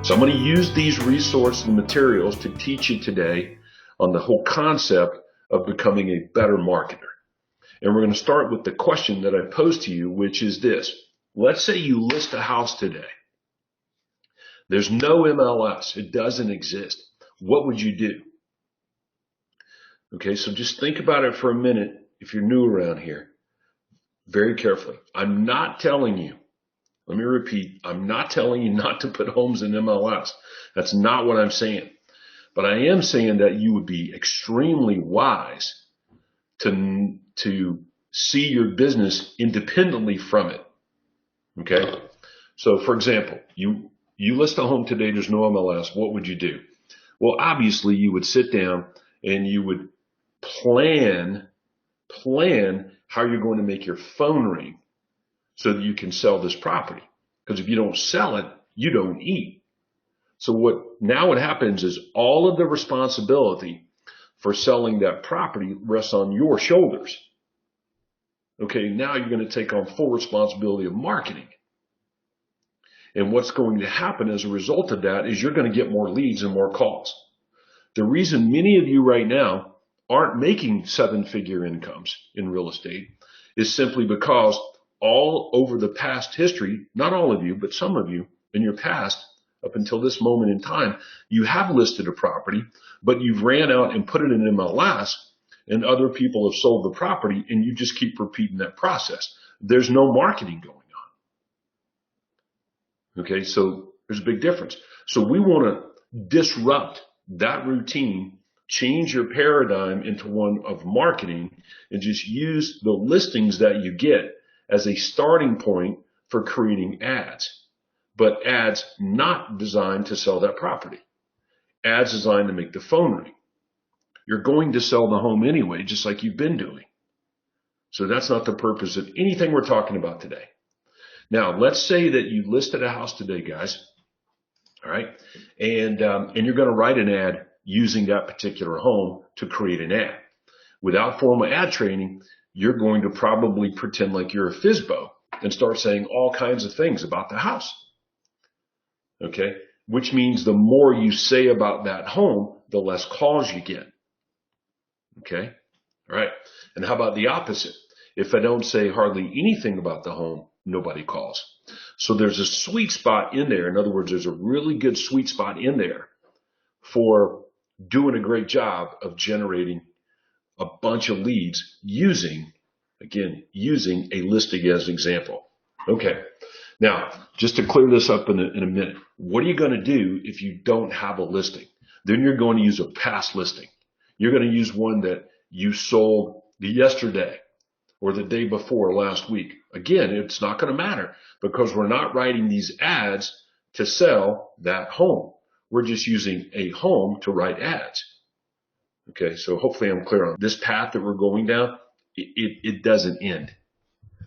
So I'm going to use these resources and materials to teach you today on the whole concept of becoming a better marketer. And we're going to start with the question that I posed to you, which is this. Let's say you list a house today. There's no MLS. It doesn't exist. What would you do? Okay, so just think about it for a minute if you're new around here. Very carefully. I'm not telling you, let me repeat, I'm not telling you not to put homes in MLS. That's not what I'm saying. But I am saying that you would be extremely wise to see your business independently from it. Okay? So for example, you list a home today, there's no MLS, what would you do? Well, obviously you would sit down and you would plan how you're going to make your phone ring so that you can sell this property. Because if you don't sell it, you don't eat. So what happens is all of the responsibility for selling that property rests on your shoulders. Okay, now you're going to take on full responsibility of marketing. And what's going to happen as a result of that is you're going to get more leads and more calls. The reason many of you right now aren't making seven-figure incomes in real estate is simply because all over the past history, not all of you, but some of you in your past, up until this moment in time, you have listed a property, but you've ran out and put it in MLS, and other people have sold the property, and you just keep repeating that process. There's no marketing going on. Okay, so there's a big difference. So we want to disrupt that routine, change your paradigm into one of marketing, and just use the listings that you get as a starting point for creating ads, but ads not designed to sell that property. Ads designed to make the phone ring. You're going to sell the home anyway, just like you've been doing. So that's not the purpose of anything we're talking about today. Now, let's say that you listed a house today, guys. All right. And you're going to write an ad using that particular home to create an ad. Without formal ad training, you're going to probably pretend like you're a FSBO and start saying all kinds of things about the house. Okay. Which means the more you say about that home, the less calls you get. Okay. All right. And how about the opposite? If I don't say hardly anything about the home, nobody calls. So there's a sweet spot in there. In other words, there's a really good sweet spot in there for doing a great job of generating a bunch of leads using a listing as an example. Okay. Now, just to clear this up in a minute, what are you going to do if you don't have a listing? Then you're going to use a past listing. You're going to use one that you sold yesterday or the day before last week. Again, it's not going to matter because we're not writing these ads to sell that home. We're just using a home to write ads. Okay, so hopefully I'm clear on this path that we're going down. It doesn't end.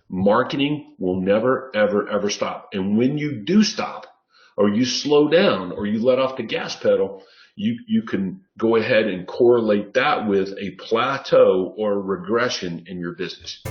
Marketing will never, ever, ever stop. And when you do stop or you slow down or you let off the gas pedal, you can go ahead and correlate that with a plateau or regression in your business.